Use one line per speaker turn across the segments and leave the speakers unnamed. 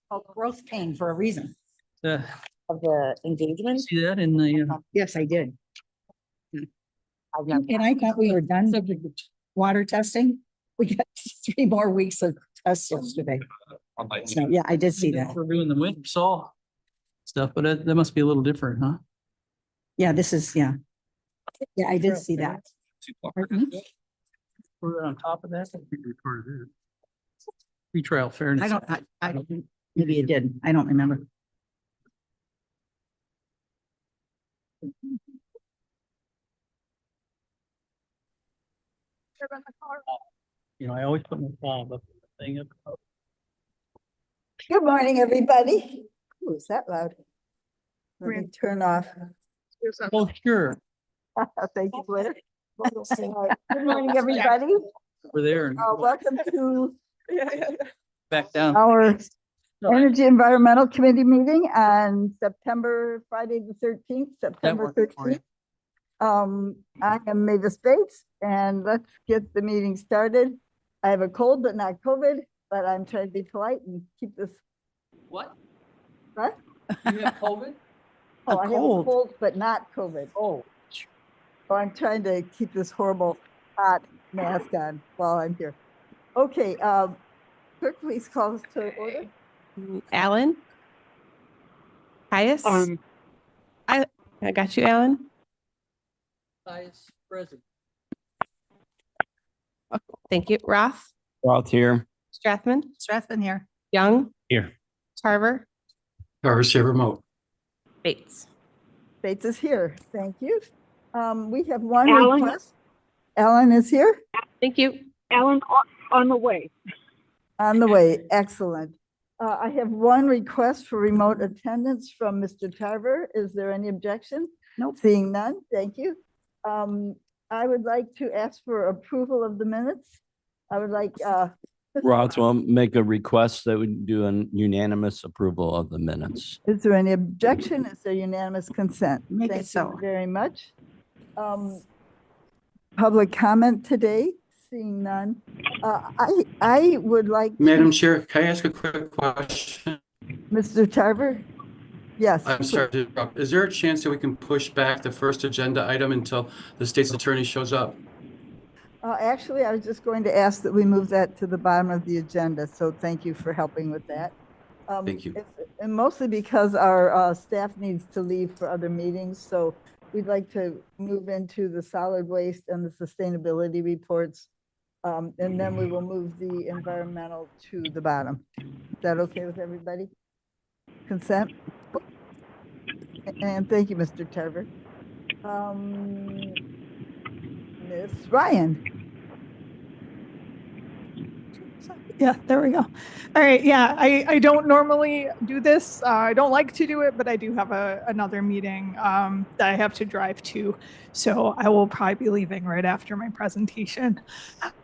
Oh, growth pain for a reason
Uh,
of the engagement.
see that in the,
Yes, I did. And I thought we were done with the water testing. We got 3 more weeks of tests yesterday. So, yeah, I did see that.
we're doing the winter saw stuff, but that must be a little different, huh?
Yeah, this is, yeah. Yeah, I did see that.
We're on top of that. Pre-trial fairness.
I don't, maybe you did. I don't remember.
You know, I always put my palm up in the thing up.
Good morning, everybody. Oh, is that loud? Let me turn off.
Oh, sure.
Thank you, Blair. Good morning, everybody.
We're there and
Welcome to
back down.
our Energy Environmental Committee meeting on Friday the 13th, September
worked for you.
13th. I am Mavis Bates, and let's get the meeting started. I have a cold, but not COVID, but I'm trying to be polite and keep this.
What?
What?
You have COVID?
Oh, I have a
cold.
cold, but not COVID.
Oh.
So I'm trying to keep this horrible hot mask on while I'm here. Okay, clerk, please call us to order.
Alan? Highest? I got you, Alan.
Vice President.
Thank you. Roth?
Roth here.
Strathman?
Strathman here.
Young?
Here.
Tarver?
Tarver's here remote.
Bates?
Bates is here. Thank you. We have one request. Alan is here?
Thank you.
Alan, on the way.
On the way. Excellent. I have one request for remote attendance from Mr. Tarver. Is there any objection?
Nope.
Seeing none, thank you. I would like to ask for approval of the minutes. I would like,
Roth will make a request that we do a unanimous approval of the minutes.
is there any objection? Is there unanimous consent?
Make it
Thank
so.
you very much. Public comment today, seeing none. I would like.
Madam Chair, can I ask a quick question?
Mr. Tarver? Yes.
I'm sorry to interrupt. Is there a chance that we can push back the first agenda item until the state's attorney shows up?
Actually, I was just going to ask that we move that to the bottom of the agenda, so thank you for helping with that.
Thank you.
And mostly because our staff needs to leave for other meetings, so we'd like to move into the solid waste and the sustainability reports. And then we will move the environmental to the bottom. Is that okay with everybody? Consent? And thank you, Mr. Tarver. Ms. Ryan.
Yeah, there we go. All right. Yeah, I don't normally do this. I don't like to do it, but I do have another meeting that I have to drive to. So I will probably be leaving right after my presentation.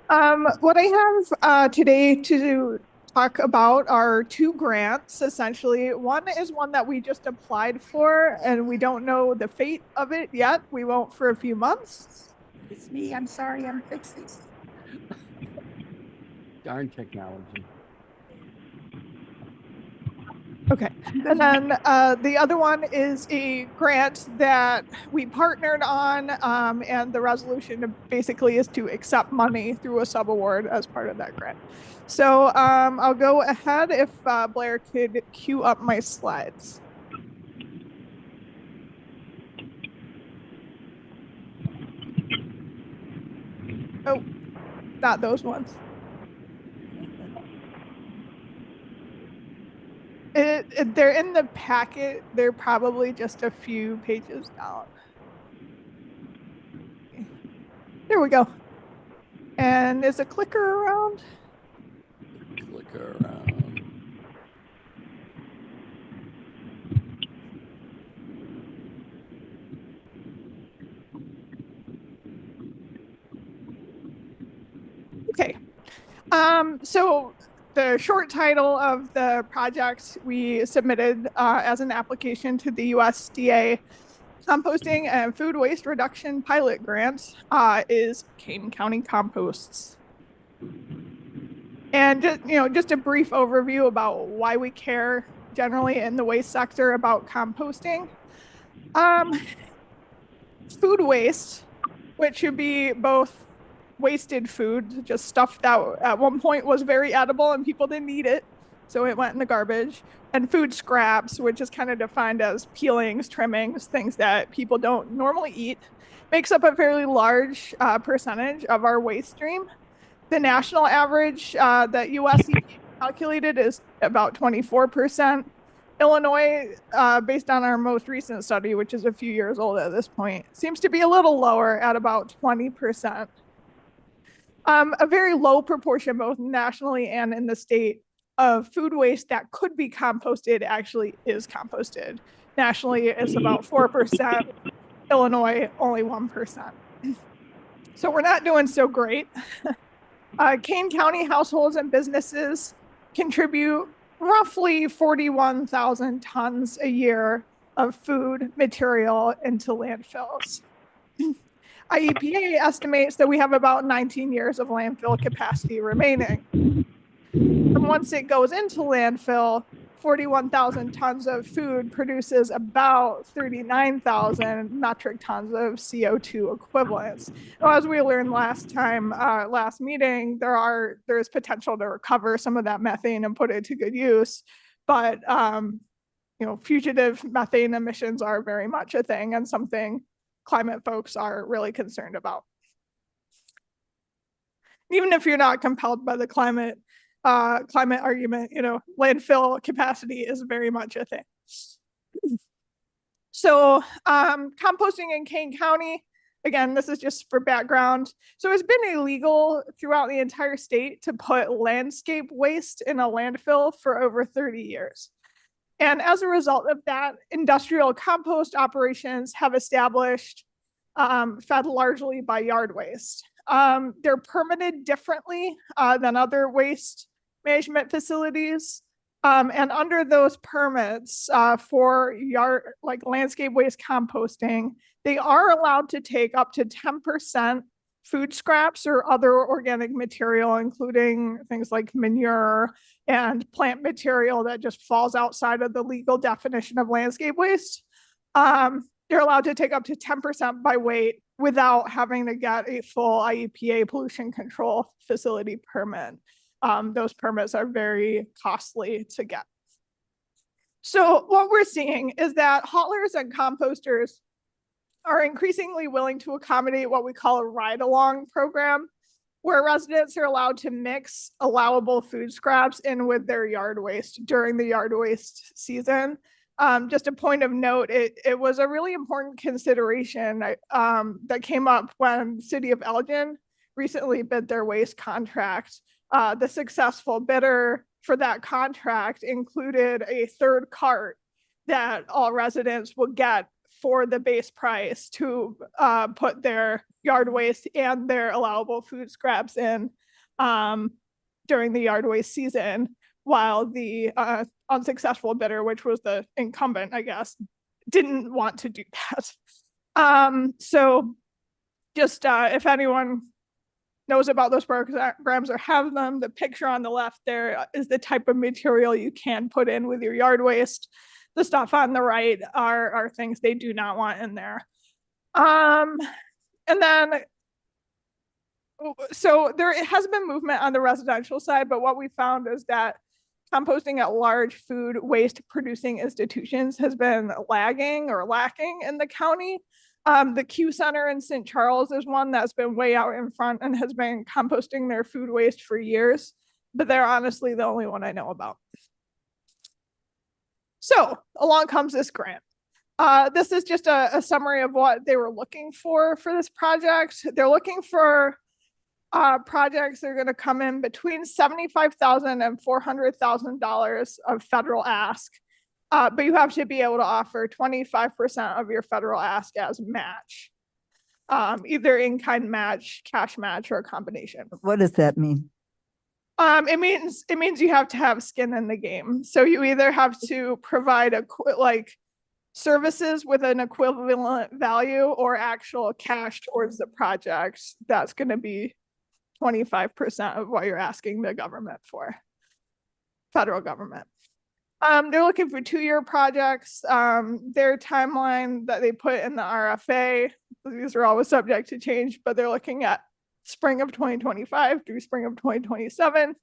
What I have today to talk about are 2 grants, essentially. One is one that we just applied for, and we don't know the fate of it yet. We won't for a few months.
It's me. I'm sorry. I'm fixing.
Darn technology.
Okay. And then the other one is a grant that we partnered on, and the resolution basically is to accept money through a subaward as part of that grant. So I'll go ahead if Blair could queue up my slides. Oh, not those ones. They're in the packet. They're probably just a few pages down. There we go. And is a clicker around?
Clicker around.
Okay. So the short title of the project we submitted as an application to the USDA Composting and Food Waste Reduction Pilot Grant is Kane County Composts. And just a brief overview about why we care generally in the waste sector about composting. Food waste, which should be both wasted food, just stuff that at one point was very edible and people didn't eat it, so it went in the garbage, and food scraps, which is kind of defined as peelings, trimmings, things that people don't normally eat, makes up a fairly large percentage of our waste stream. The national average that US calculated is about 24%. Illinois, based on our most recent study, which is a few years old at this point, seems to be a little lower at about 20%. A very low proportion, both nationally and in the state, of food waste that could be composted actually is composted. Nationally, it's about 4%. Illinois, only 1%. So we're not doing so great. Kane County households and businesses contribute roughly 41,000 tons a year of food material into landfills. IEPA estimates that we have about 19 years of landfill capacity remaining. And once it goes into landfill, 41,000 tons of food produces about 39,000 metric tons of CO2 equivalents. Now, as we learned last meeting, there's potential to recover some of that methane and put it to good use, but fugitive methane emissions are very much a thing and something climate folks are really concerned about. Even if you're not compelled by the climate argument, landfill capacity is very much a thing. So composting in Kane County, again, this is just for background. So it's been illegal throughout the entire state to put landscape waste in a landfill for over 30 years. And as a result of that, industrial compost operations have established, fed largely by yard waste. They're permitted differently than other waste management facilities. And under those permits for landscape waste composting, they are allowed to take up to 10% food scraps or other organic material, including things like manure and plant material that just falls outside of the legal definition of landscape waste. They're allowed to take up to 10% by weight without having to get a full IEPA pollution control facility permit. Those permits are very costly to get. So what we're seeing is that haulers and composters are increasingly willing to accommodate what we call a ride-along program, where residents are allowed to mix allowable food scraps in with their yard waste during the yard waste season. Just a point of note, it was a really important consideration that came up when City of Elgin recently bid their waste contract. The successful bidder for that contract included a third cart that all residents will get for the base price to put their yard waste and their allowable food scraps in during the yard waste season, while the unsuccessful bidder, which was the incumbent, I guess, didn't want to do that. So just if anyone knows about those programs or have them, the picture on the left there is the type of material you can put in with your yard waste. The stuff on the right are things they do not want in there. And then, so there has been movement on the residential side, but what we found is that composting at large food waste producing institutions has been lagging or lacking in the county. The Q Center in St. Charles is one that's been way out in front and has been composting their food waste for years, but they're honestly the only one I know about. So along comes this grant. This is just a summary of what they were looking for this project. They're looking for projects that are going to come in between $75,000 and $400,000 of federal ask. But you have to be able to offer 25% of your federal ask as match, either in-kind match, cash match, or a combination.
What does that mean?
It means you have to have skin in the game. So you either have to provide services with an equivalent value or actual cash towards the project. That's going to be 25% of what you're asking the government for, federal government. They're looking for 2-year projects. Their timeline that they put in the RFA, these are always subject to change, but they're looking at spring of 2025 through spring of 2027.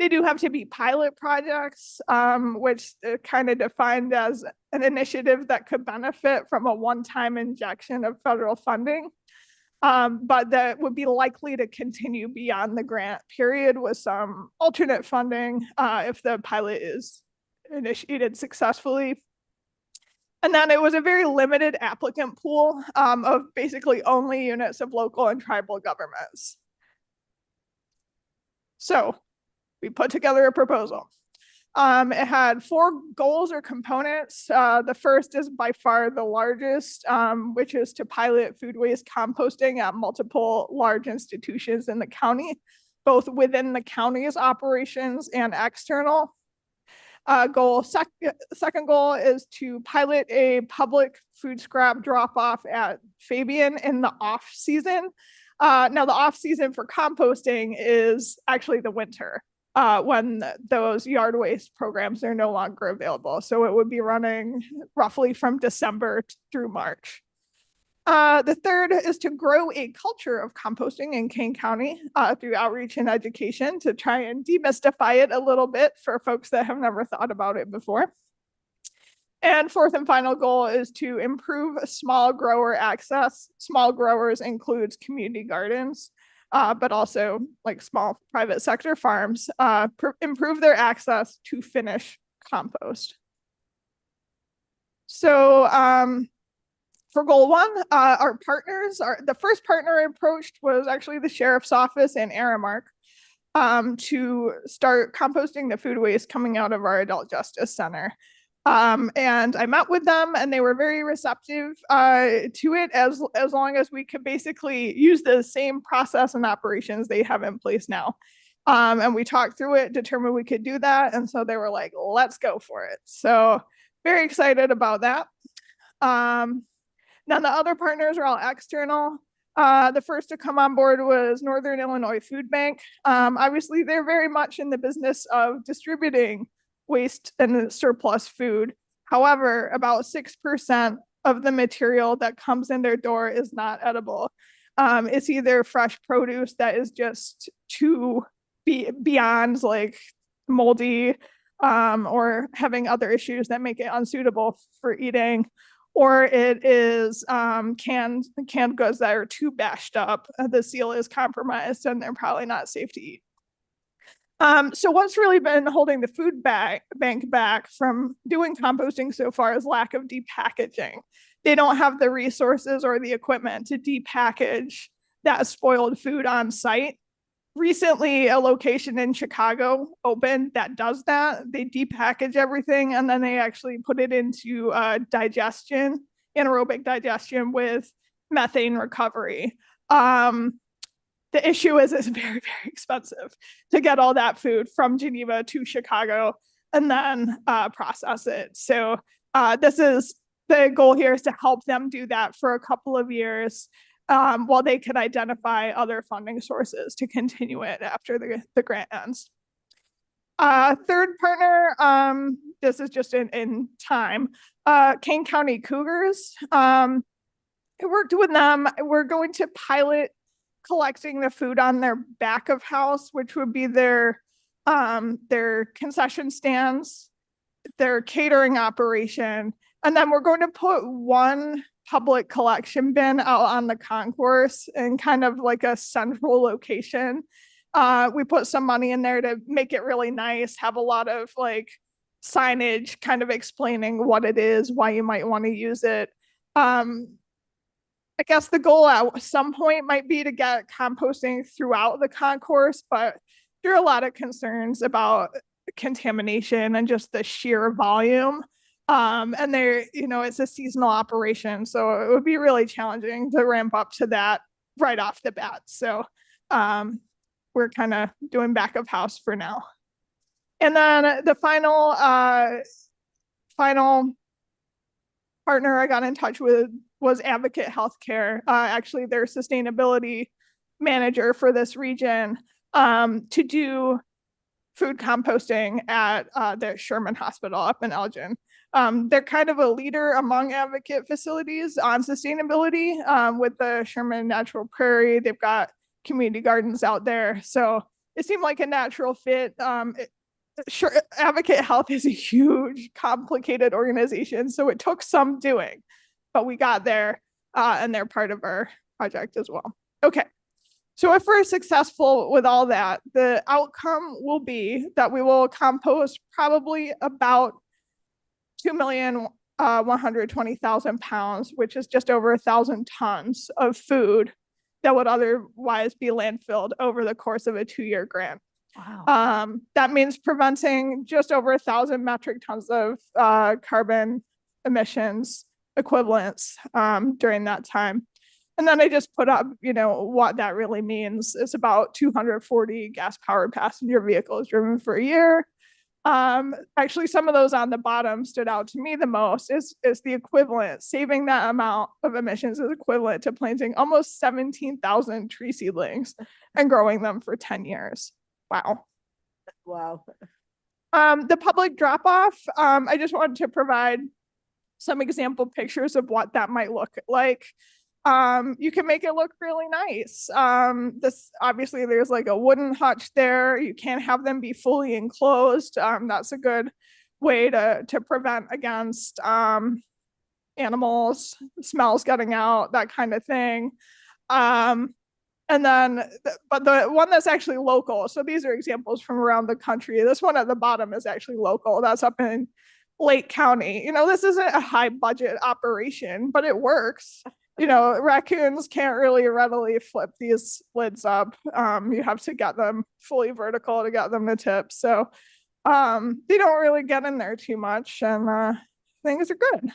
They do have to be pilot projects, which are kind of defined as an initiative that could benefit from a one-time injection of federal funding, but that would be likely to continue beyond the grant period with some alternate funding if the pilot is initiated successfully. And then it was a very limited applicant pool of basically only units of local and tribal governments. So we put together a proposal. It had 4 goals or components. The first is by far the largest, which is to pilot food waste composting at multiple large institutions in the county, both within the county's operations and external. Second goal is to pilot a public food scrap drop-off at Fabian in the off season. Now the off season for composting is actually the winter, when those yard waste programs are no longer available. So it would be running roughly from December through March. The third is to grow a culture of composting in Kane County through outreach and education to try and demystify it a little bit for folks that have never thought about it before. And fourth and final goal is to improve small grower access. Small growers includes community gardens, but also like small private sector farms, improve their access to finished compost. So, for goal 1, our partners the first partner I approached was actually the sheriff's office in Aramark to start composting the food waste coming out of our adult justice center. And I met with them and they were very receptive to it as long as we could basically use the same process and operations they have in place now. And we talked through it, determined we could do that. And so they were like, let's go for it. So very excited about that. Now the other partners are all external. The first to come on board was Northern Illinois Food Bank. Obviously, they're very much in the business of distributing waste and surplus food. However, about 6% of the material that comes in their door is not edible. It's either fresh produce that is just too beyond like moldy or having other issues that make it unsuitable for eating, or it is canned goods that are too bashed up. The seal is compromised and they're probably not safe to eat. So what's really been holding the food bank back from doing composting so far is lack of depackaging. They don't have the resources or the equipment to depackage that spoiled food on site. Recently, a location in Chicago opened that does that. They depackage everything and then they actually put it into digestion, anaerobic digestion with methane recovery. The issue is it's very, very expensive to get all that food from Geneva to Chicago and then process it. So this is the goal here, is to help them do that for a couple of years while they can identify other funding sources to continue it after the grant ends. Third partner, this is just in time, Kane County Cougars. I worked with them. We're going to pilot collecting the food on their back of house, which would be their concession stands, their catering operation. And then we're going to put one public collection bin out on the concourse in kind of like a central location. We put some money in there to make it really nice, have a lot of like signage kind of explaining what it is, why you might want to use it. I guess the goal at some point might be to get composting throughout the concourse, but there are a lot of concerns about contamination and just the sheer volume. And there, it's a seasonal operation, so it would be really challenging to ramp up to that right off the bat. So we're kind of doing back of house for now. And then the final partner I got in touch with was Advocate Healthcare. Actually, their sustainability manager for this region to do food composting at the Sherman Hospital up in Elgin. They're kind of a leader among advocate facilities on sustainability with the Sherman Natural Prairie. They've got community gardens out there. So it seemed like a natural fit. Sure, Advocate Health is a huge, complicated organization. So it took some doing, but we got there and they're part of our project as well. Okay. So if we're successful with all that, the outcome will be that we will compost probably about 2,120,000 pounds, which is just over 1,000 tons of food that would otherwise be landfilled over the course of a 2-year grant.
Wow.
That means preventing just over 1,000 metric tons of carbon emissions equivalents during that time. And then I just put up, what that really means. It's about 240 gas-powered passenger vehicles driven for a year. Actually, some of those on the bottom stood out to me the most. Is the equivalent, saving that amount of emissions is equivalent to planting almost 17,000 tree seedlings and growing them for 10 years. Wow.
Wow.
The public drop-off, I just wanted to provide some example pictures of what that might look like. You can make it look really nice. This obviously there's like a wooden hutch there. You can't have them be fully enclosed. That's a good way to prevent against animals, smells getting out, that kind of thing. And then, but the one that's actually local. So these are examples from around the country. This one at the bottom is actually local. That's up in Lake County. This isn't a high budget operation, but it works. Raccoons can't really readily flip these lids up. You have to get them fully vertical to get them to tip. So they don't really get in there too much and things are good.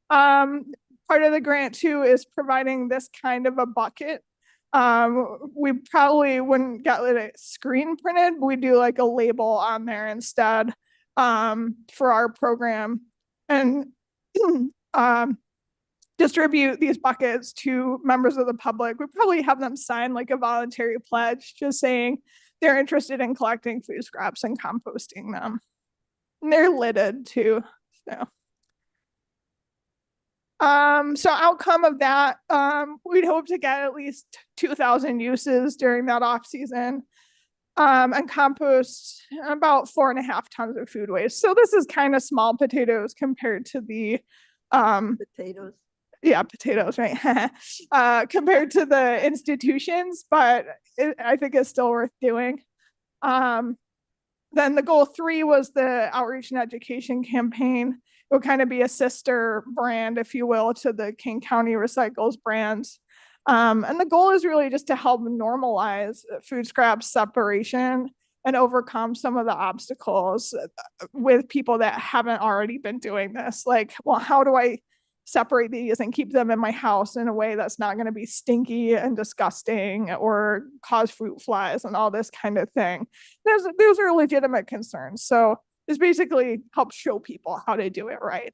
Part of the grant too is providing this kind of a bucket. We probably wouldn't get it screen printed, but we do like a label on there instead for our program and distribute these buckets to members of the public. We probably have them sign like a voluntary pledge just saying they're interested in collecting food scraps and composting them. And they're lidded too. So outcome of that, we'd hope to get at least 2,000 uses during that off season and compost about 4.5 tons of food waste. So this is kind of small potatoes compared to the
Potatoes.
yeah, potatoes, right? Compared to the institutions, but I think it's still worth doing. Then the goal 3 was the outreach and education campaign. It would kind of be a sister brand, if you will, to the King County Recycles brands. And the goal is really just to help normalize food scraps separation and overcome some of the obstacles with people that haven't already been doing this. Like, well, how do I separate these and keep them in my house in a way that's not going to be stinky and disgusting or cause fruit flies and all this kind of thing? Those are legitimate concerns. So this basically helps show people how to do it right.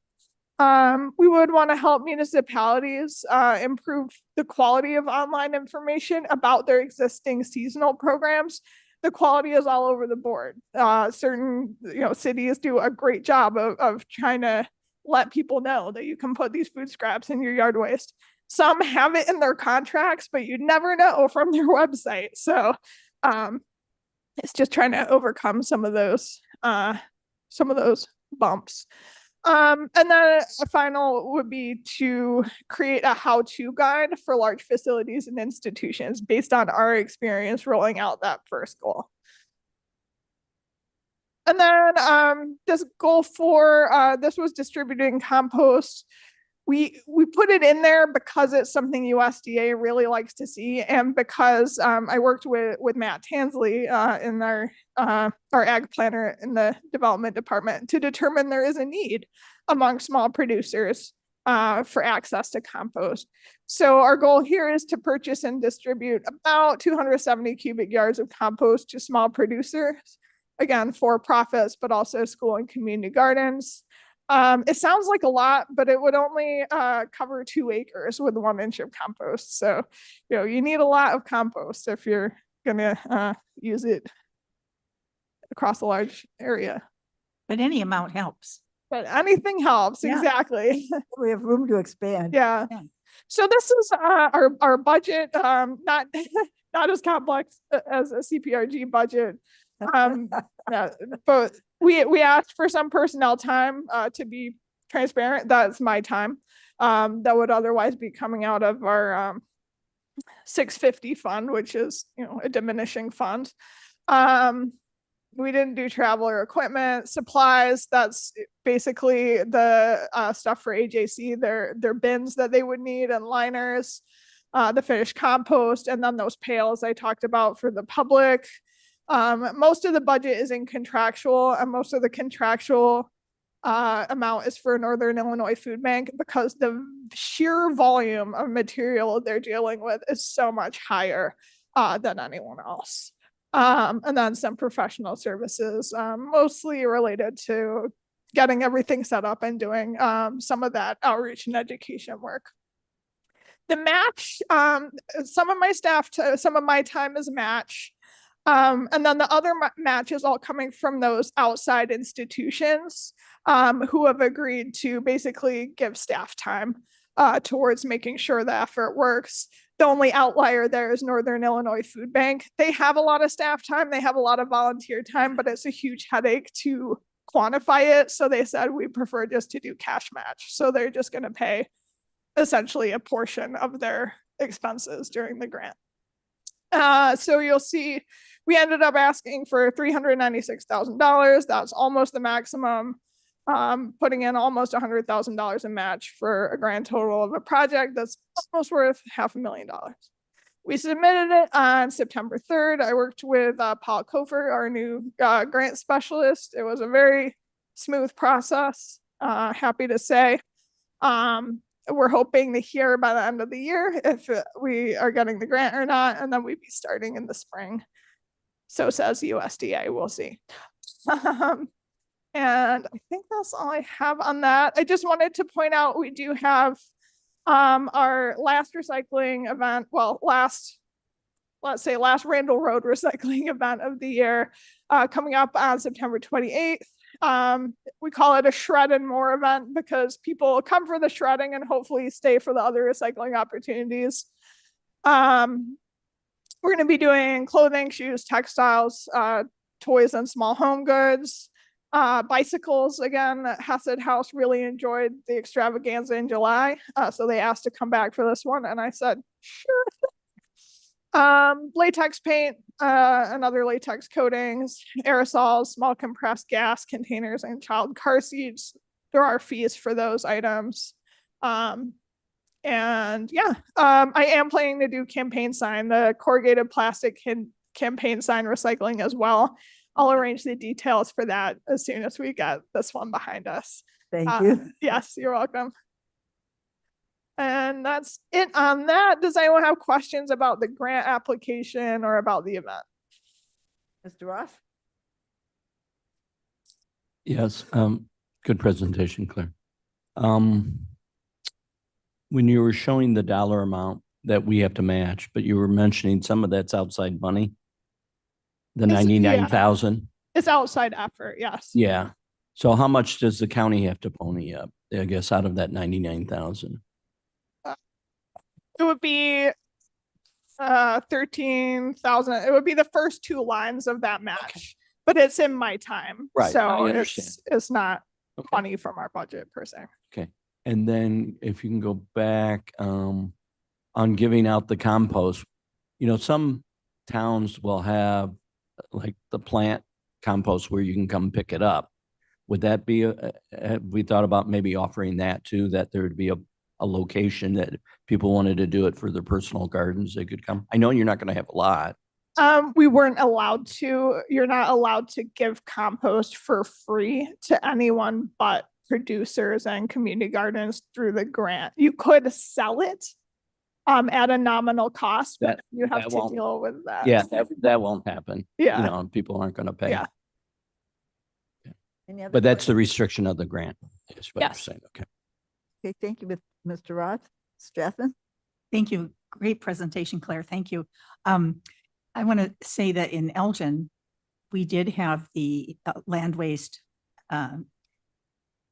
We would want to help municipalities improve the quality of online information about their existing seasonal programs. The quality is all over the board. Certain cities do a great job of trying to let people know that you can put these food scraps in your yard waste. Some have it in their contracts, but you never know from their website. So it's just trying to overcome some of those bumps. And then a final would be to create a how-to guide for large facilities and institutions based on our experience rolling out that first goal. And then this goal 4, this was distributing compost. We put it in there because it's something USDA really likes to see, and because I worked with Matt Tansley in our ag planner in the development department to determine there is a need among small producers for access to compost. So our goal here is to purchase and distribute about 270 cubic yards of compost to small producers, again, for profits, but also school and community gardens. It sounds like a lot, but it would only cover 2 acres with 1 inch of compost. So, you need a lot of compost if you're gonna use it across a large area.
But any amount helps.
But anything helps,
Yeah.
exactly.
We have room to expand.
Yeah.
Yeah.
So this is our budget, not not as complex as a CPRG budget. Yeah, but we asked for some personnel time to be transparent. That's my time. That would otherwise be coming out of our 650 fund, which is a diminishing fund. We didn't do travel or equipment, supplies. That's basically the stuff for AJC, their bins that they would need and liners, the finished compost, and then those pails I talked about for the public. Most of the budget is in contractual, and most of the contractual amount is for Northern Illinois Food Bank, because the sheer volume of material they're dealing with is so much higher than anyone else. And then some professional services, mostly related to getting everything set up and doing some of that outreach and education work. The match, some of my staff, some of my time is match. And then the other match is all coming from those outside institutions who have agreed to basically give staff time towards making sure the effort works. The only outlier there is Northern Illinois Food Bank. They have a lot of staff time, they have a lot of volunteer time, but it's a huge headache to quantify it. So they said we prefer just to do cash match. So they're just going to pay essentially a portion of their expenses during the grant. So you'll see we ended up asking for $396,000. That's almost the maximum. Putting in almost $100,000 in match for a grand total of a project that's almost worth $500,000. We submitted it on September 3rd. I worked with Paul Kofer, our new grant specialist. It was a very smooth process, happy to say. We're hoping to hear by the end of the year if we are getting the grant or not, and then we'd be starting in the spring. So says USDA, we'll see. And I think that's all I have on that. I just wanted to point out we do have our last recycling event, well, last Randall Road recycling event of the year coming up on September 28th. We call it a shred and more event because people come for the shredding and hopefully stay for the other recycling opportunities. We're going to be doing clothing, shoes, textiles, toys, and small home goods. Bicycles, again, Hassett House really enjoyed the extravaganza in July. So they asked to come back for this one. And I said, sure. Latex paint, and other latex coatings, aerosols, small compressed gas containers, and child car seats. There are fees for those items. And yeah, I am planning to do campaign sign, the corrugated plastic campaign sign recycling as well. I'll arrange the details for that as soon as we get this one behind us.
Thank you.
Yes, you're welcome. And that's it on that. Does anyone have questions about the grant application or about the event?
Mr. Ross?
Yes, good presentation, Claire. When you were showing the dollar amount that we have to match, but you were mentioning some of that's outside money. The
It's-
99,000.
It's outside effort, yes.
Yeah. So how much does the county have to pony up, I guess, out of that 99,000?
It would be 13,000. It would be the first 2 lines of that match, but it's in my time.
Right, I
So
understand.
it's not
Okay.
money from our budget per se.
And then if you can go back on giving out the compost, some towns will have like the plant compost where you can come pick it up. Would that be, have we thought about maybe offering that too, that there would be a location that people wanted to do it for their personal gardens, they could come? I know you're not going to have a lot.
We weren't allowed to. You're not allowed to give compost for free to anyone but producers and community gardens through the grant. You could sell it at a nominal cost, but
That-
you have
that
to
won't-
deal with that.
Yeah, that won't happen.
Yeah.
People aren't going to pay.
Yeah.
Any other
But that's the
questions?
restriction of the grant, is what I'm
Yes.
saying. Okay.
Okay, thank you, Mr. Roth. Strathman?
Thank you. Great presentation, Claire. Thank you. I want to say that in Elgin, we did have the land waste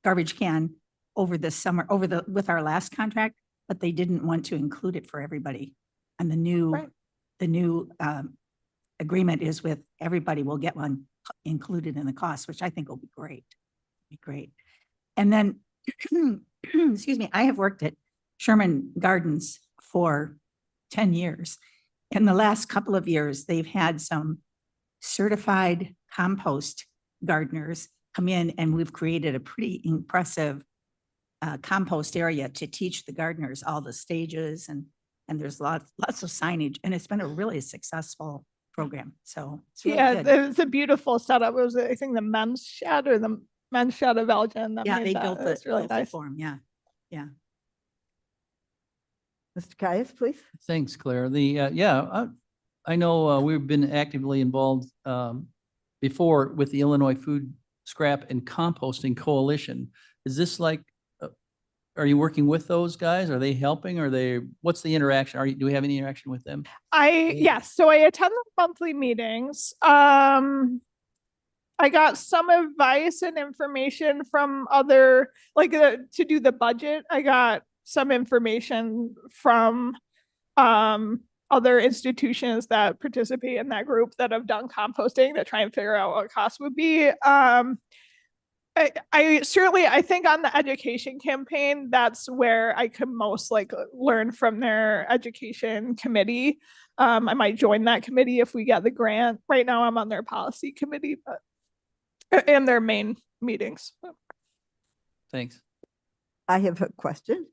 garbage can over the summer, with our last contract, but they didn't want to include it for everybody. And
Right.
the new agreement is with everybody will get one included in the cost, which I think will be great. Be great. And then, excuse me, I have worked at Sherman Gardens for 10 years. In the last couple of years, they've had some certified compost gardeners come in, and we've created a pretty impressive compost area to teach the gardeners all the stages, and there's lots of signage, and it's been a really successful program. So it's really
Yeah,
good.
it's a beautiful setup. It was, I think, the men's shed or the men's shed of Elgin. That
Yeah,
made
they
that.
built
It was really
built it
nice.
for 'em. Yeah.
Mr. Caius, please.
Thanks, Claire. I know we've been actively involved before with the Illinois Food Scrap and Composting Coalition. Is this like, are you working with those guys? Are they helping? What's the interaction? Do we have any interaction with them?
Yes, so I attend the monthly meetings. I got some advice and information from other, to do the budget. I got some information from other institutions that participate in that group that have done composting that try and figure out what cost would be. I certainly, I think on the education campaign, that's where I could most learn from their education committee. I might join that committee if we get the grant. Right now I'm on their policy committee, but and their main meetings.
Thanks.
I have a question.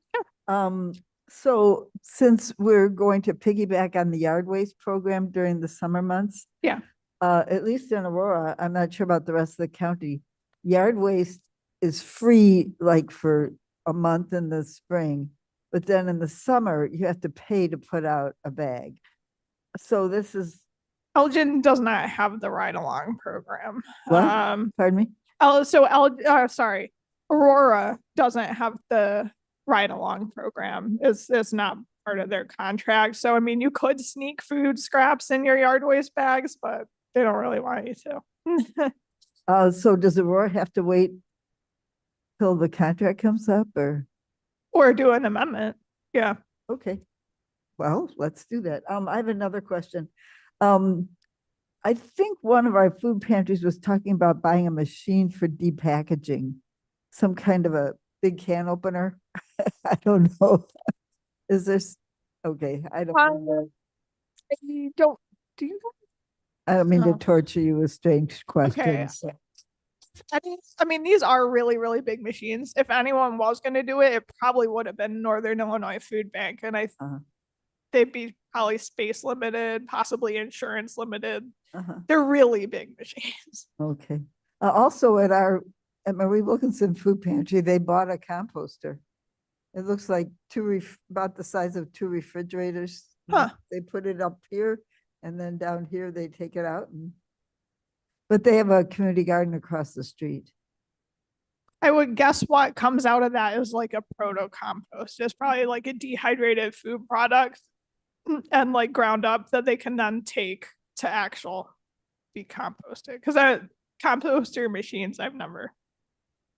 So since we're going to piggyback on the yard waste program during the summer months.
Yeah.
At least in Aurora, I'm not sure about the rest of the county. Yard waste is free for a month in the spring, but then in the summer you have to pay to put out a bag. So this is,
Elgin does not have the ride along program.
What? Pardon me?
Aurora doesn't have the ride along program. It's not part of their contract. So I mean, you could sneak food scraps in your yard waste bags, but they don't really want you to.
So does Aurora have to wait till the contract comes up
or do an amendment? Yeah.
Okay. Well, let's do that. I have another question. I think one of our food pantries was talking about buying a machine for depackaging, some kind of a big can opener. I don't know. Is this okay? I don't know.
You don't, do you?
I don't mean to
Oh.
torture you with strange questions.
I mean, these are really, really big machines. If anyone was going to do it, it probably would have been Northern Illinois Food Bank. And they'd be probably space limited, possibly insurance limited. They're really big machines.
Okay. Also at Marie Wilkinson Food Pantry, they bought a composter. It looks like about the size of 2 refrigerators.
Huh.
They put it up here and then down here they take it out. But they have a community garden across the street.
I would guess what comes out of that is like a proto compost. It's probably like a dehydrated food product and ground up that they can then take to actual be composted. Because composter machines I've never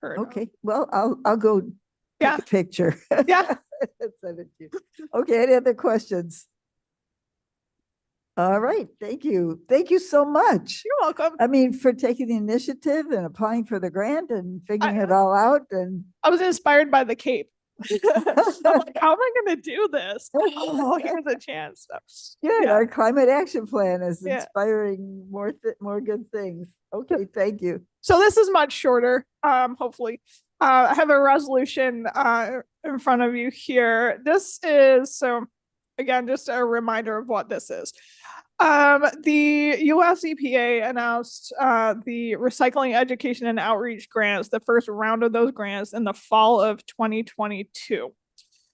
heard of.
Okay, well, I'll go
Yeah.
take a picture.
Yeah.
Send it to you. Okay, any other questions? All right, thank you. Thank you so much.
You're welcome.
I mean, for taking the initiative and applying for the grant and figuring it all out and
I was inspired by the Cape. I'm like, how am I going to do this? Oh, here's a chance.
good,
Yeah.
our climate action plan is
Yeah.
inspiring more good things. Okay, thank you.
So this is much shorter, hopefully. I have a resolution in front of you here. This is, so again, just a reminder of what this is. The US EPA announced the Recycling Education and Outreach grants, the first round of those grants in the fall of 2022.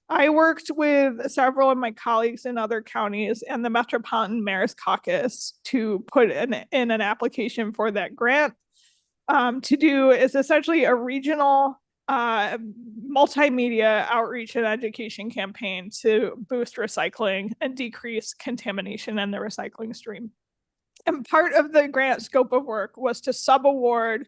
I worked with several of my colleagues in other counties and the Metropolitan Mayor's Caucus to put in an application for that grant. to do is essentially a regional multimedia outreach and education campaign to boost recycling and decrease contamination in the recycling stream. And part of the grant scope of work was to subaward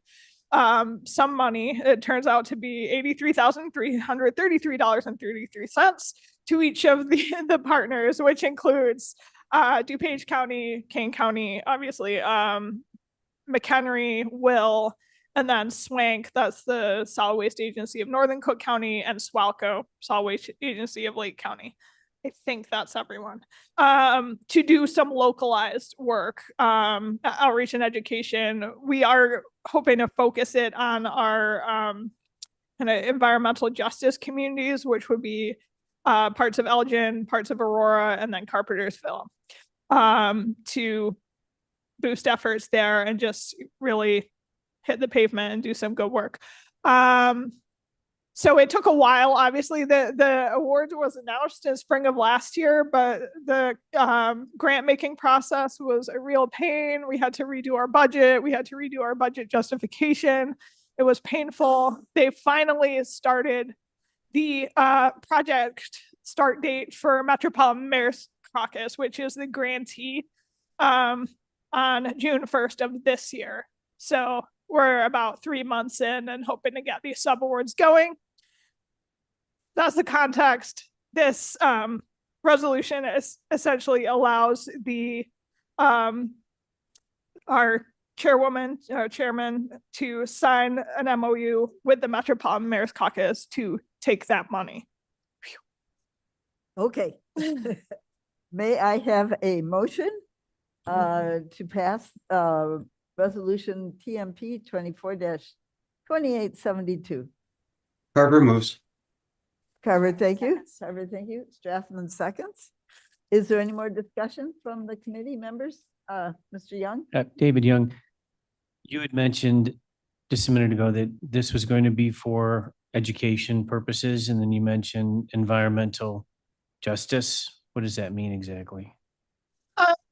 some money. It turns out to be $83,333.33 to each of the partners, which includes DuPage County, Kane County, obviously, McHenry, Will, and then SWANK, that's the Solid Waste Agency of Northern Cook County, and SWALCO, Solid Waste Agency of Lake County. I think that's everyone, to do some localized work, outreach and education. We are hoping to focus it on our kind of environmental justice communities, which would be parts of Elgin, parts of Aurora, and then Carpentersville, to boost efforts there and just really hit the pavement and do some good work. So it took a while. Obviously, the award was announced in spring of last year, but the grant making process was a real pain. We had to redo our budget. We had to redo our budget justification. It was painful. They finally started the project start date for Metropolitan Mayor's Caucus, which is the grantee, on June 1st of this year. So we're about 3 months in and hoping to get these subawards going. That's the context. This resolution essentially allows our chairwoman, chairman to sign an MOU with the Metropolitan Mayor's Caucus to take that money.
Okay. May I have a motion to pass resolution TMP 24-2872?
Carver moves.
Carver, thank you. Carver, thank you. Strathman seconds. Is there any more discussion from the committee members? Mr. Young?
David Young, you had mentioned just a minute ago that this was going to be for education purposes, and then you mentioned environmental justice. What does that mean exactly?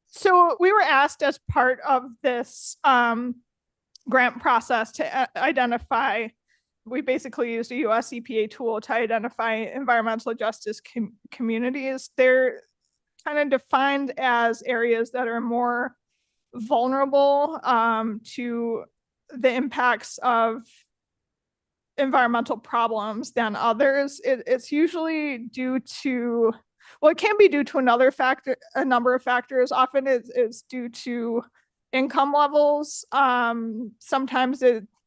So we were asked as part of this grant process to identify, we basically used a US EPA tool to identify environmental justice communities. They're kind of defined as areas that are more vulnerable to the impacts of environmental problems than others. It's usually due to, well, it can be due to another factor, a number of factors. Often it's due to income levels. Sometimes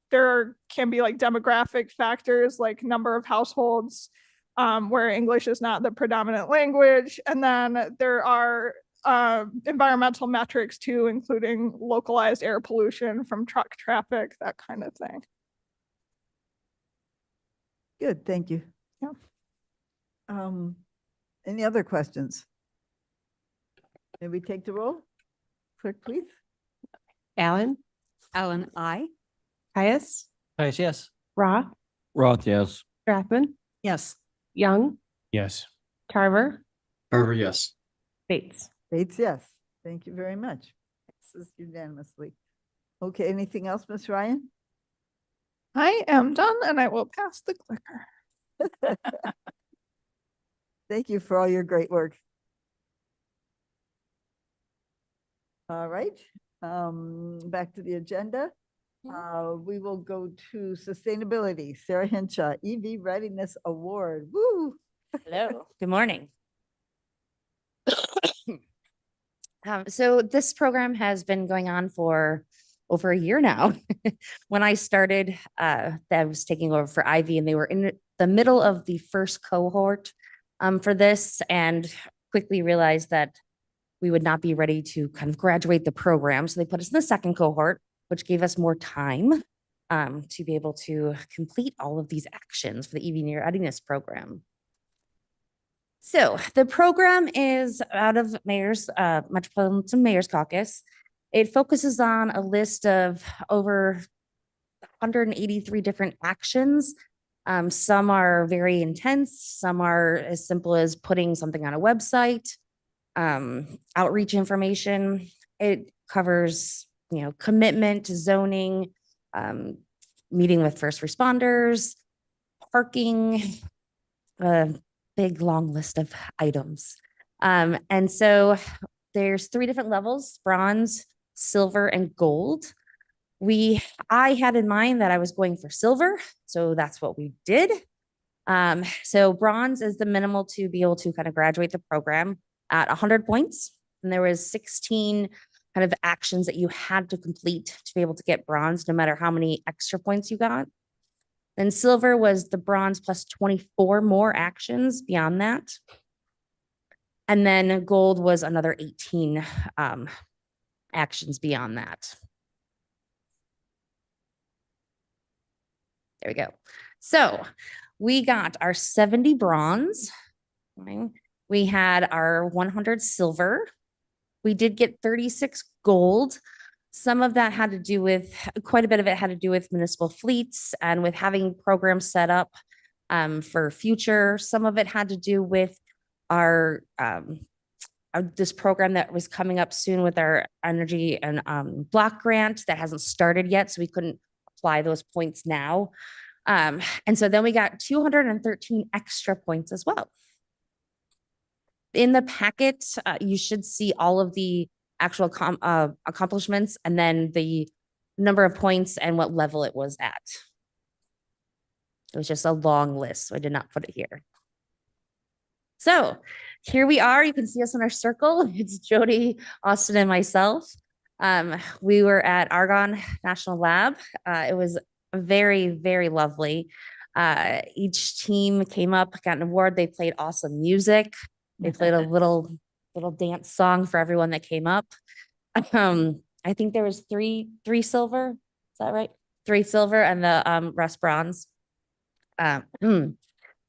there can be like demographic factors, like number of households where English is not the predominant language. And then there are environmental metrics too, including localized air pollution from truck traffic, that kind of thing.
Good, thank you.
Yeah.
Any other questions? May we take the roll? Clerk, please.
Allen,
Allen, I.
Caius,
Yes.
Roth,
Roth, yes.
Strathman,
Yes.
Young,
Yes.
Tarver,
Carver, yes.
Bates.
Bates, yes. Thank you very much. This is unanimously. Okay, anything else, Ms. Ryan?
I am done and I will pass the clicker.
Thank you for all your great work. All right, back to the agenda. We will go to sustainability. Sarah Hinshaw, EV Readiness Award. Woo!
Hello, good morning. So this program has been going on for over a year now. When I started, I was taking over for Ivy, and they were in the middle of the first cohort for this, and quickly realized that we would not be ready to kind of graduate the program. So they put us in the second cohort, which gave us more time to be able to complete all of these actions for the EV Readiness program. So the program is out of Metropolitan Mayor's Caucus. It focuses on a list of over 183 different actions. Some are very intense. Some are as simple as putting something on a website, outreach information. It covers, commitment to zoning, meeting with first responders, parking, a big long list of items. And so there's 3 different levels: bronze, silver, and gold. I had in mind that I was going for silver, so that's what we did. So bronze is the minimal to be able to kind of graduate the program at 100 points. And there was 16 kind of actions that you had to complete to be able to get bronze, no matter how many extra points you got. Then silver was the bronze plus 24 more actions beyond that. And then gold was another 18 actions beyond that. There we go. So we got our 70 bronze. Okay. We had our 100 silver. We did get 36 gold. Some of that had to do with, quite a bit of it had to do with municipal fleets and with having programs set up for future. Some of it had to do with our this program that was coming up soon with our energy and block grant that hasn't started yet, so we couldn't apply those points now. And so then we got 213 extra points as well. In the packet, you should see all of the actual accomplishments and then the number of points and what level it was at. It was just a long list, so I did not put it here. So here we are. You can see us in our circle. It's Jody, Austin, and myself. We were at Argonne National Lab. It was very, very lovely. Each team came up, got an award. They played awesome music. They played a little dance song for everyone that came up. I think there was three silver. Is that right? 3 silver and the rest bronze.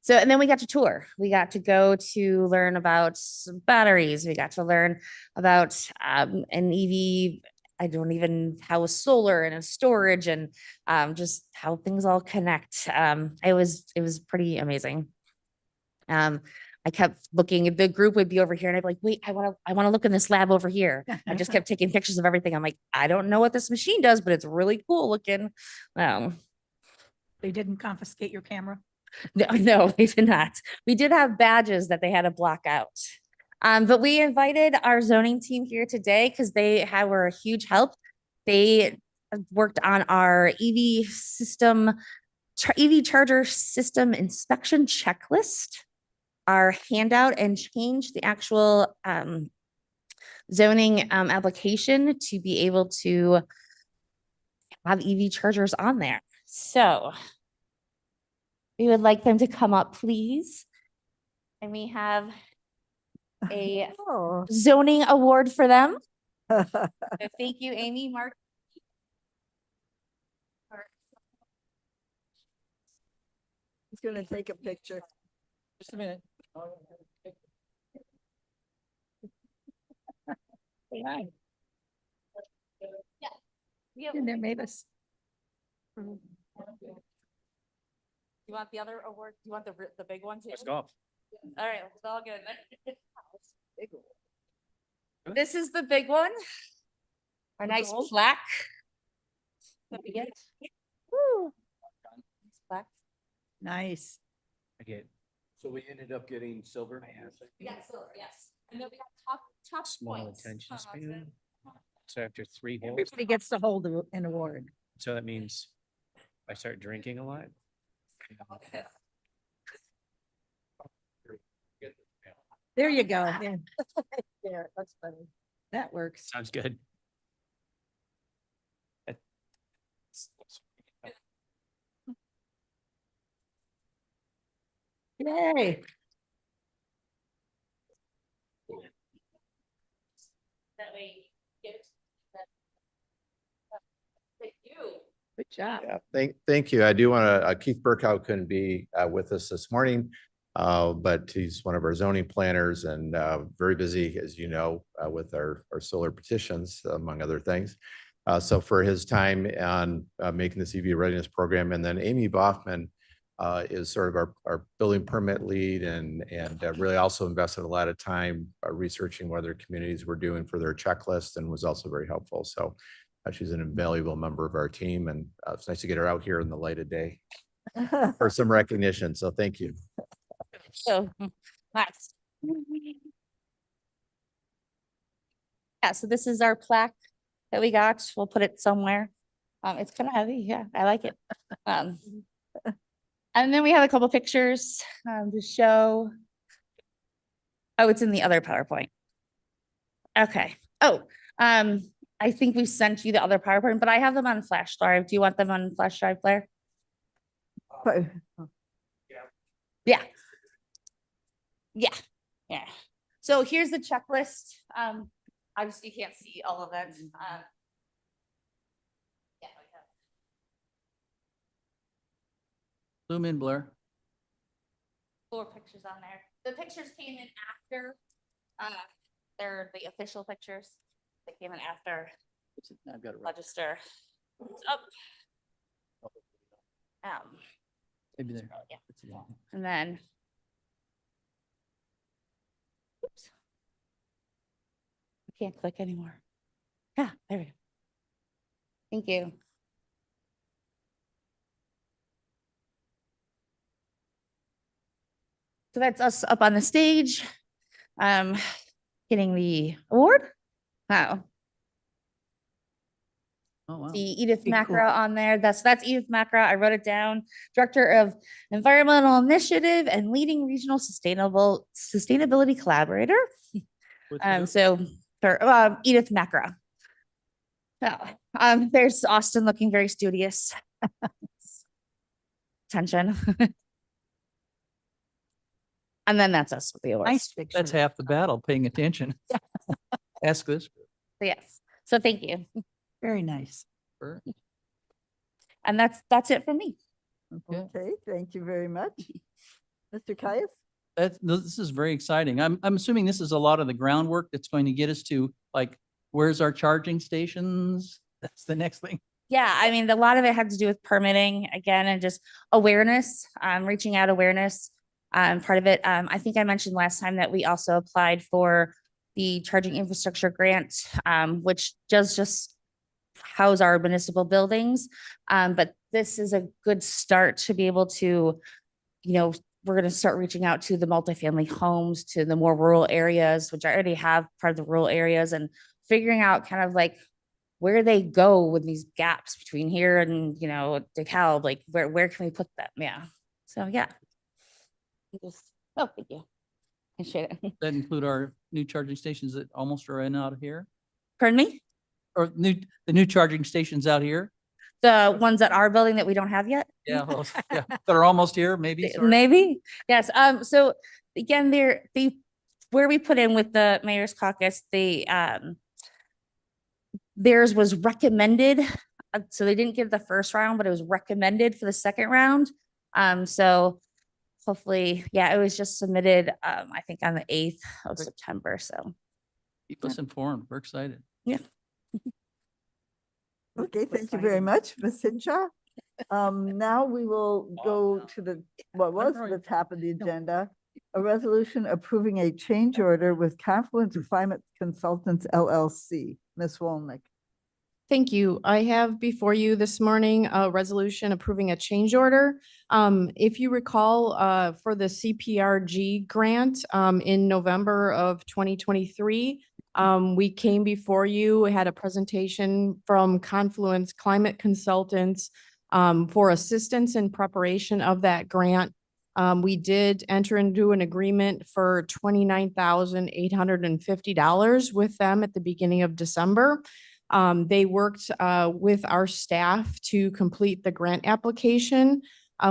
So, and then we got to tour. We got to go to learn about batteries. We got to learn about an EV. I don't even how a solar and a storage and just how things all connect. It was pretty amazing. I kept looking, the group would be over here and I'd be like, wait, I want to look in this lab over here. I just kept taking pictures of everything. I'm like, I don't know what this machine does, but it's really cool looking.
They didn't confiscate your camera?
No, they did not. We did have badges that they had to block out. But we invited our zoning team here today because were a huge help. They worked on our EV charger system inspection checklist, our handout, and changed the actual zoning application to be able to have EV chargers on there. So we would like them to come up, please. And we have a
Oh.
zoning award for them. So thank you, Amy, Mark.
He's gonna take a picture.
Just a minute.
And there, Mavis.
You want the other award? You want the big one too?
Let's go.
All right, it's all good. This is the big one. Our nice plaque. That we get. Woo. Plaque.
Nice.
I get
So we ended up getting silver.
Yes, silver, yes. And then we got top
small
points.
attention span. So after 3 holes,
Everybody gets to hold an award.
so that means I start drinking a lot.
There you go. Yeah,
Yeah, that's funny.
that works.
Sounds good.
Yay.
That way. Thank you.
Good job.
Yeah, thank you. I do want to, Keith Burkow couldn't be with us this morning, but he's one of our zoning planners and very busy, as you know, with our solar petitions, among other things. So for his time on making this EV readiness program, and then Amy Boffman is sort of our building permit lead and really also invested a lot of time researching what other communities were doing for their checklist and was also very helpful. So She's an invaluable member of our team, and it's nice to get her out here in the light of day for some recognition. So thank you.
So, nice. Yeah, so this is our plaque that we got. We'll put it somewhere. It's kind of heavy. Yeah, I like it. And then we have a couple pictures to show. Oh, it's in the other PowerPoint. Okay. Oh, I think we sent you the other PowerPoint, but I have them on flash drive. Do you want them on flash drive, Blair? Yeah. Yeah, yeah. So here's the checklist. Obviously you can't see all of it. Yeah,
Zoom in, Blair.
4 pictures on there. The pictures came in after, they're the official pictures. They came in after
I've got it right.
register. It's up.
Maybe there.
Yeah. And then. Oops. I can't click anymore. Yeah, there we go. Thank you. So that's us up on the stage, getting the award. Wow.
Oh, wow.
The Edith
Pretty cool.
Macra on there. That's Edith Macra. I wrote it down. Director of Environmental Initiative and leading regional sustainability collaborator.
What's the-
So for Edith Macra. There's Austin looking very studious. Attention. And then that's us with the awards.
Nice picture.
That's half the battle, paying attention. Ask this.
So yes. So thank you.
Very nice.
And that's it for me.
Okay.
Okay, thank you very much. Mr. Caius?
This is very exciting. I'm assuming this is a lot of the groundwork that's going to get us to, like, where's our charging stations? That's the next thing.
Yeah, I mean, a lot of it had to do with permitting again and just awareness, reaching out awareness. Part of it, I think I mentioned last time that we also applied for the charging infrastructure grant, which does just house our municipal buildings. But this is a good start to be able to, we're going to start reaching out to the multifamily homes, to the more rural areas, which I already have part of the rural areas, and figuring out kind of like where they go with these gaps between here and, DeKalb, like where can we put them? Yeah. So, yeah. Thank you. Appreciate it.
That include our new charging stations that almost are in out of here?
Pardon me?
Or the new charging stations out here?
The ones that are building that we don't have yet?
Yeah, well, yeah, that are almost here, maybe. sort of.
Maybe, yes. So again, where we put in with the mayor's caucus, theirs was recommended. So they didn't give the first round, but it was recommended for the second round. So hopefully, yeah, it was just submitted, I think on the 8th of September. So
Keep us informed. We're excited.
yeah.
Okay, thank you very much, Ms. Hinshaw. Now we will go to what was the top of the agenda, a resolution approving a change order with Confluence Climate Consultants LLC. Ms. Wolnick.
Thank you. I have before you this morning a resolution approving a change order. If you recall, for the CPRG grant in November of 2023, we came before you, had a presentation from Confluence Climate Consultants for assistance in preparation of that grant. We did enter into an agreement for $29,850 with them at the beginning of December. They worked with our staff to complete the grant application.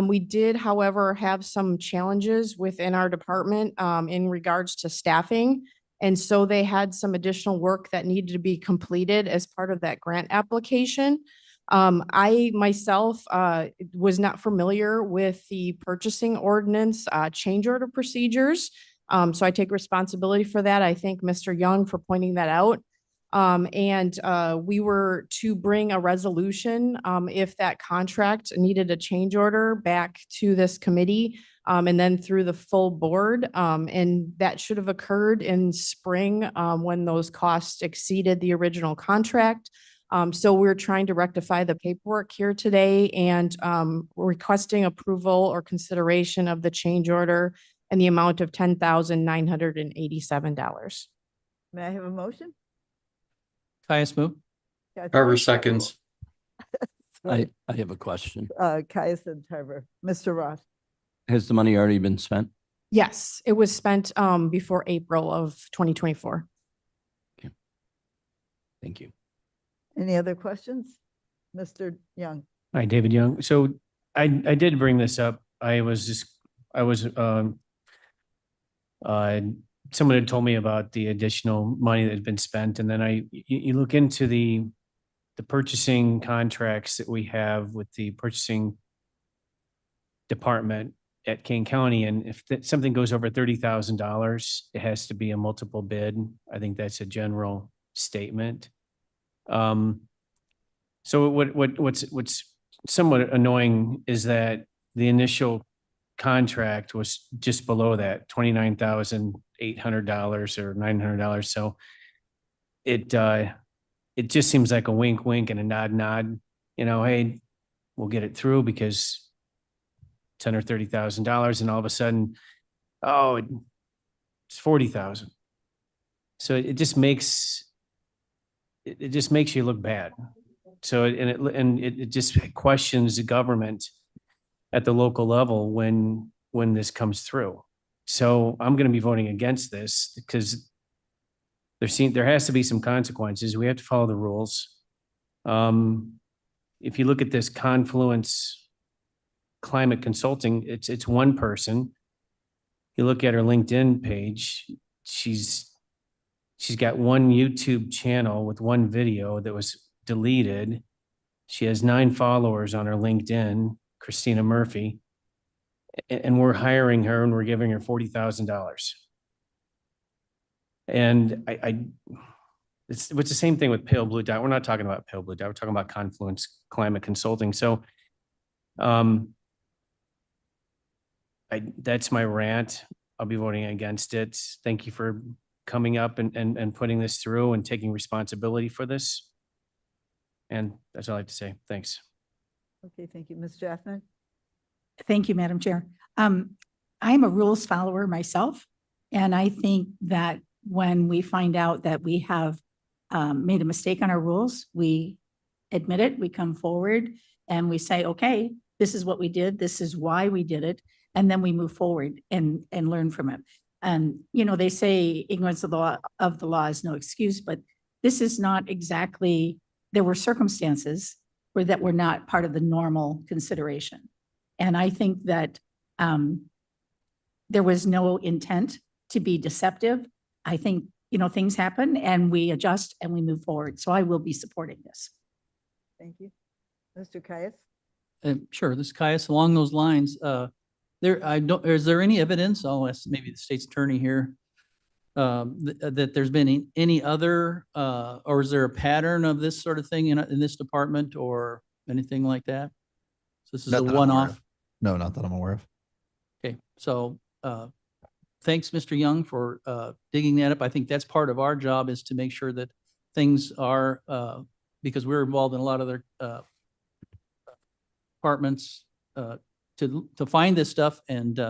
We did, however, have some challenges within our department in regards to staffing. And so they had some additional work that needed to be completed as part of that grant application. I myself was not familiar with the purchasing ordinance change order procedures. So I take responsibility for that. I thank Mr. Young for pointing that out. We were to bring a resolution if that contract needed a change order back to this committee and then through the full board. And that should have occurred in spring when those costs exceeded the original contract. So we're trying to rectify the paperwork here today and we're requesting approval or consideration of the change order and the amount of $10,987.
May I have a motion?
Caius move.
Carver seconds.
Sorry.
I have a question.
Caius and Tarver. Mr. Roth.
Has the money already been spent?
Yes, it was spent before April of 2024.
Thank you.
Any other questions? Mr. Young.
Hi, David Young. So I did bring this up. Someone had told me about the additional money that had been spent, and then you look into the purchasing contracts that we have with the purchasing department at King County, and if something goes over $30,000, it has to be a multiple bid. I think that's a general statement. So what's somewhat annoying is that the initial contract was just below that, $29,800 or $900. So it just seems like a wink, wink and a nod, nod, hey, we'll get it through because it's under $30,000, and all of a sudden, oh, it's 40,000. So it just makes you look bad. So it just questions the government at the local level when this comes through. So I'm going to be voting against this because there has to be some consequences. We have to follow the rules. If you look at this Confluence Climate Consulting, it's one person. You look at her LinkedIn page, she's got one YouTube channel with one video that was deleted. She has 9 followers on her LinkedIn, Christina Murphy, and we're hiring her and we're giving her $40,000. And it's the same thing with Pale Blue Dot. We're not talking about Pale Blue Dot. We're talking about Confluence Climate Consulting. So, that's my rant. I'll be voting against it. Thank you for coming up and putting this through and taking responsibility for this. And that's all I have to say. Thanks.
Okay, thank you. Ms. Jaffner.
Thank you, Madam Chair. I'm a rules follower myself, and I think that when we find out that we have made a mistake on our rules, we admit it, we come forward and we say, okay, this is what we did, this is why we did it, and then we move forward and learn from it. And, they say ignorance of the law is no excuse, but this is not exactly, there were circumstances that were not part of the normal consideration. And I think that there was no intent to be deceptive. I think, things happen and we adjust and we move forward. So I will be supporting this.
Thank you. Mr. Caius.
Sure, this is Caius. Along those lines, is there any evidence, I'll ask maybe the state's attorney here, that there's been any other, or is there a pattern of this sort of thing in this department or anything like that? So this is
Not
a
that I'm aware
one-off.
of. No, not that I'm aware of.
Okay, so thanks, Mr. Young, for digging that up. I think that's part of our job, is to make sure that things are, because we're involved in a lot of their departments, to find this stuff, and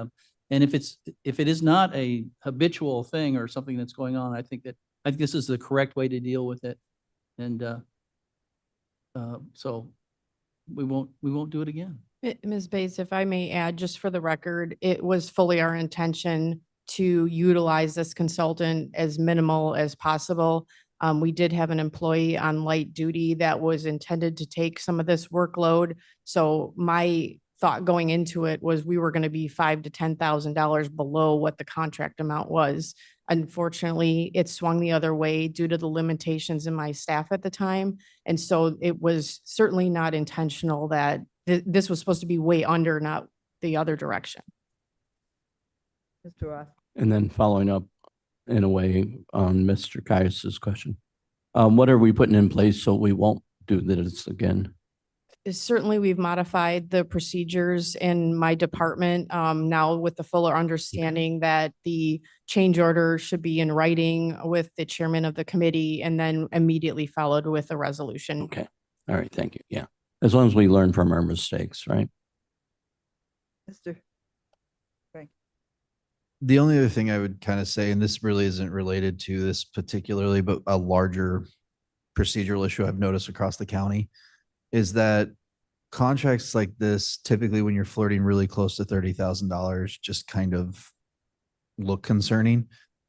if it is not a habitual thing or something that's going on, I think this is the correct way to deal with it, and so we won't do it again.
Ms. Bates, if I may add, just for the record, it was fully our intention to utilize this consultant as minimal as possible. We did have an employee on light duty that was intended to take some of this workload. So my thought going into it was we were going to be $5,000 to $10,000 below what the contract amount was. Unfortunately, it swung the other way due to the limitations in my staff at the time. And so it was certainly not intentional that this was supposed to be way under, not the other direction.
Mr. Roth.
And then following up in a way on Mr. Caius's question, what are we putting in place so we won't do this again?
certainly we've modified the procedures in my department now with the fuller understanding that the change order should be in writing with the chairman of the committee and then immediately followed with a resolution.
Okay. All right. Thank you. Yeah. As long as we learn from our mistakes, right?
Mr. Frank.
The only other thing I would kind of say, and this really isn't related to this particularly, but a larger procedural issue I've noticed across the county is that contracts like this, typically when you're flirting really close to $30,000, just kind of look concerning.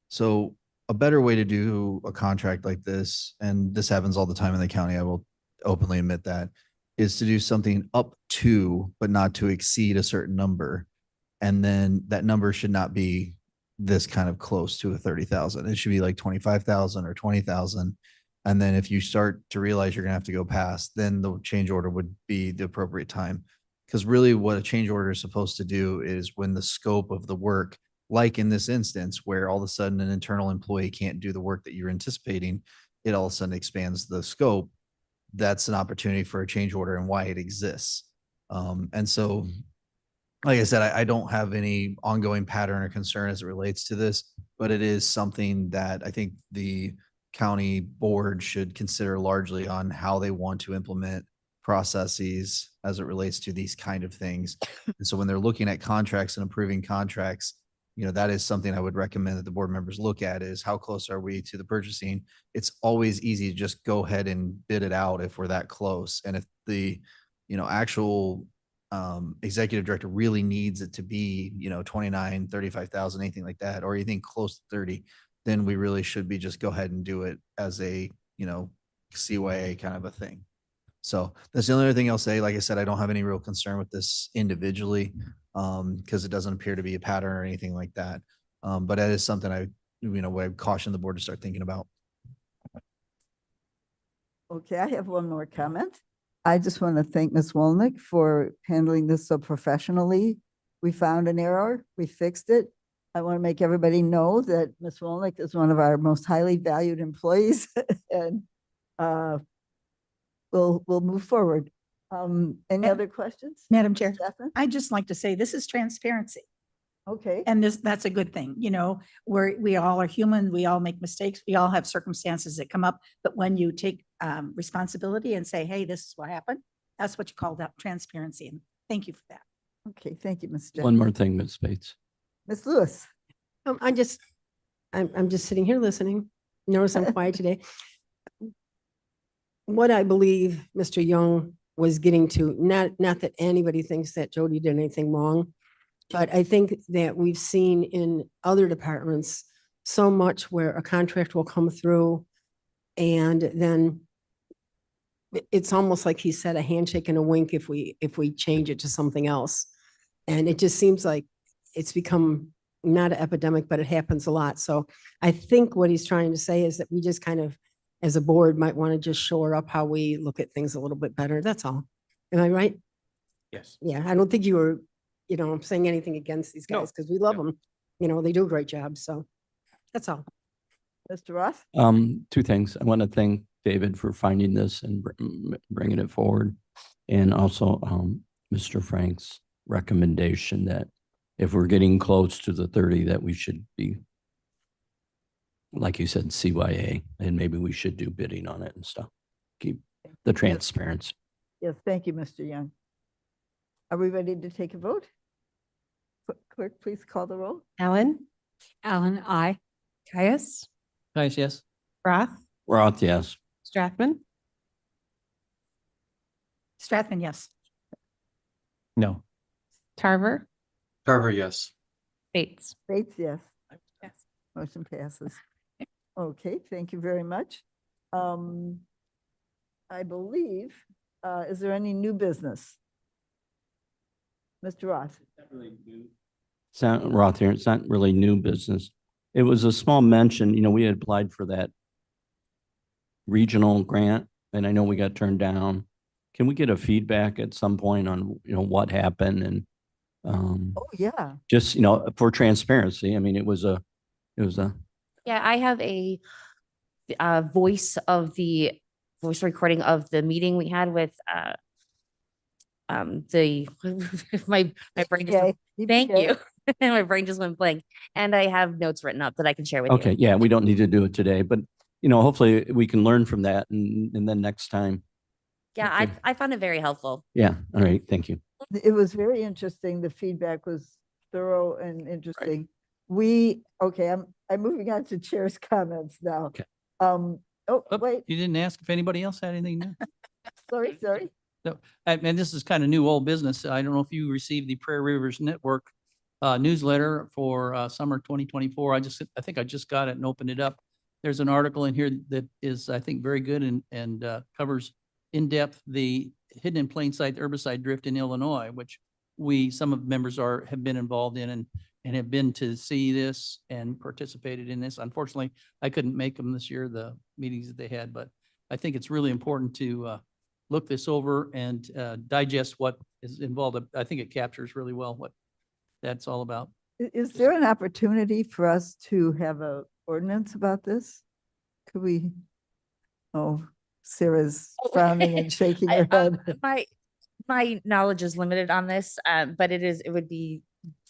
So a better way to do a contract like this, and this happens all the time in the county, I will openly admit that, is to do something up to, but not to exceed a certain number. And then that number should not be this kind of close to a 30,000. It should be like 25,000 or 20,000. And then if you start to realize you're gonna have to go past, then the change order would be the appropriate time. Because really what a change order is supposed to do is when the scope of the work, like in this instance, where all of a sudden an internal employee can't do the work that you're anticipating, it all of a sudden expands the scope. That's an opportunity for a change order and why it exists. And so, like I said, I don't have any ongoing pattern or concern as it relates to this, but it is something that I think the county board should consider largely on how they want to implement processes as it relates to these kind of things. And so when they're looking at contracts and approving contracts, you know, that is something I would recommend that the board members look at is how close are we to the purchasing? It's always easy to just go ahead and bid it out if we're that close. And if the, you know, actual executive director really needs it to be, you know, 29, 35,000, anything like that, or anything close to 30, then we really should be just go ahead and do it as a, you know, CYA kind of a thing. So that's the only other thing I'll say. Like I said, I don't have any real concern with this individually because it doesn't appear to be a pattern or anything like that. But that is something I, you know, would caution the board to start thinking about.
Okay, I have one more comment. I just want to thank Ms. Wolnick for handling this so professionally. We found an error, we fixed it. I want to make everybody know that Ms. Wolnick is one of our most highly valued employees and we'll move forward. Any other questions?
Madam Chair,
Catherine?
I'd just like to say this is transparency.
Okay,
And that's a good thing. You know, we all are human. We all make mistakes. We all have circumstances that come up. But when you take responsibility and say, hey, this is what happened, that's what you call that transparency. And thank you for that.
okay, thank you, Ms.
One more thing, Ms. Bates.
Ms. Lewis.
I'm just sitting here listening. Notice I'm quiet today. What I believe Mr. Young was getting to, not that anybody thinks that Jody did anything wrong, but I think that we've seen in other departments so much where a contract will come through and then it's almost like he said, a handshake and a wink if we change it to something else. And it just seems like it's become not an epidemic, but it happens a lot. So I think what he's trying to say is that we just kind of, as a board, might want to just shore up how we look at things a little bit better. That's all. Am I right?
Yes.
Yeah, I don't think you were, saying anything against these guys because we love them. They do a great job. So that's all.
Mr. Roth?
Two things. I want to thank David for finding this and bringing it forward. And also Mr. Frank's recommendation that if we're getting close to the 30, that we should be, like you said, CYA, and maybe we should do bidding on it and stuff. Keep the transparency.
Yes, thank you, Mr. Young. Are we ready to take a vote? Clerk, please call the roll.
Allen,
Alan, aye.
Caius,
Guys, yes.
Roth,
Roth, yes.
Strathman,
Strathman, yes.
No.
Tarver,
Carver, yes.
Bates.
Bates, yes.
Yes.
Motion passes. Okay, thank you very much. I believe, is there any new business? Mr. Roth?
It's not Roth here. It's not really new business. It was a small mention, we had applied for that regional grant and I know we got turned down. Can we get a feedback at some point on, what happened and
Oh, yeah.
just, for transparency? I mean, it was a
Yeah, I have a voice recording of the meeting we had with the, my brain just,
Okay,
thank
EPA.
you. My brain just went blank. And I have notes written up that I can share with you.
Okay, yeah, we don't need to do it today, but hopefully we can learn from that and then next time.
Yeah,
Okay.
I found it very helpful.
Yeah, all right, thank you.
It was very interesting. The feedback was thorough and interesting. I'm moving on to chair's comments now.
Okay.
Oh, wait,
You didn't ask if anybody else had anything new?
sorry.
And this is kind of new old business. I don't know if you received the Prairie Rivers Network newsletter for summer 2024. I think I just got it and opened it up. There's an article in here that is, I think, very good and covers in depth the hidden in plain sight herbicide drift in Illinois, which some of the members have been involved in and have been to see this and participated in this. Unfortunately, I couldn't make them this year, the meetings that they had, but I think it's really important to look this over and digest what is involved. I think it captures really well what that's all about.
Is there an opportunity for us to have a ordinance about this? Could we? Oh, Sarah's frowning and shaking her head.
My knowledge is limited on this, but it would be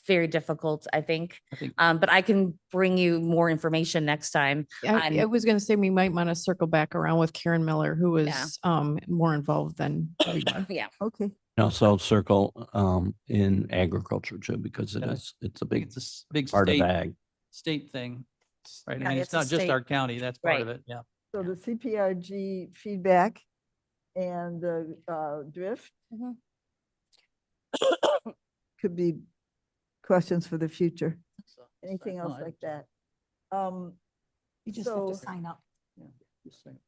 very difficult, I think. But I can bring you more information next time.
I was gonna say we might want to circle back around with Karen Miller, who
Yeah.
was more involved than we were.
Yeah.
Okay.
Also circle in agriculture too, because it's a big
It's a big
part of ag.
state thing, right? I
Yeah,
mean,
it's
it's
a
not just
state-
our county, that's part of
Right.
it, yeah.
So the CPRG feedback and the drift
Mhm.
could be questions for the future.
So,
Anything
no,
else
I-
like that?
You just have
So-
to sign up.
yeah, just saying.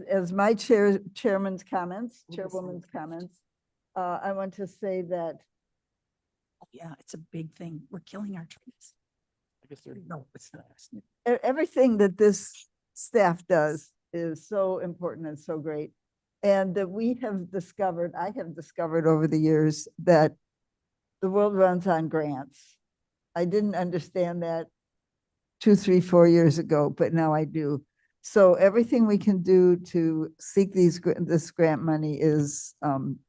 As my chairman's comments,
We'll decide
chairwoman's
first.
comments, I want to say that
Yeah, it's a big thing. We're killing our trees. No, it's not.
everything that this staff does is so important and so great. And that I have discovered over the years that the world runs on grants. I didn't understand that 2, 3, 4 years ago, but now I do. So everything we can do to seek this grant money is,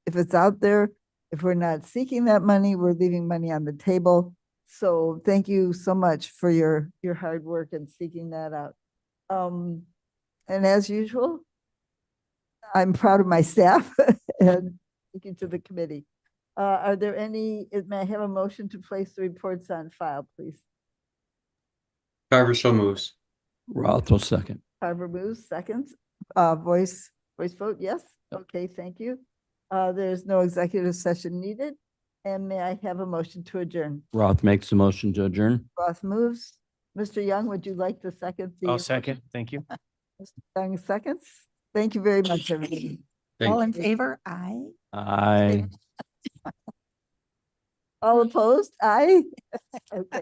if it's out there, if we're not seeking that money, we're leaving money on the table. So thank you so much for your hard work in seeking that out. And as usual, I'm proud of my staff and thank you to the committee. Are there may I have a motion to place the reports on file, please?
Carver so moves.
Roth will second.
Carver moves, seconds. Voice vote, yes? Okay, thank you. There's no executive session needed. And may I have a motion to adjourn?
Roth makes the motion to adjourn.
Roth moves. Mr. Young, would you like to second?
I'll second. Thank you.
Mr. Young seconds. Thank you very much, everybody.
Thank
All
you.
in favor? Aye.
Aye.
All opposed? Aye. Okay.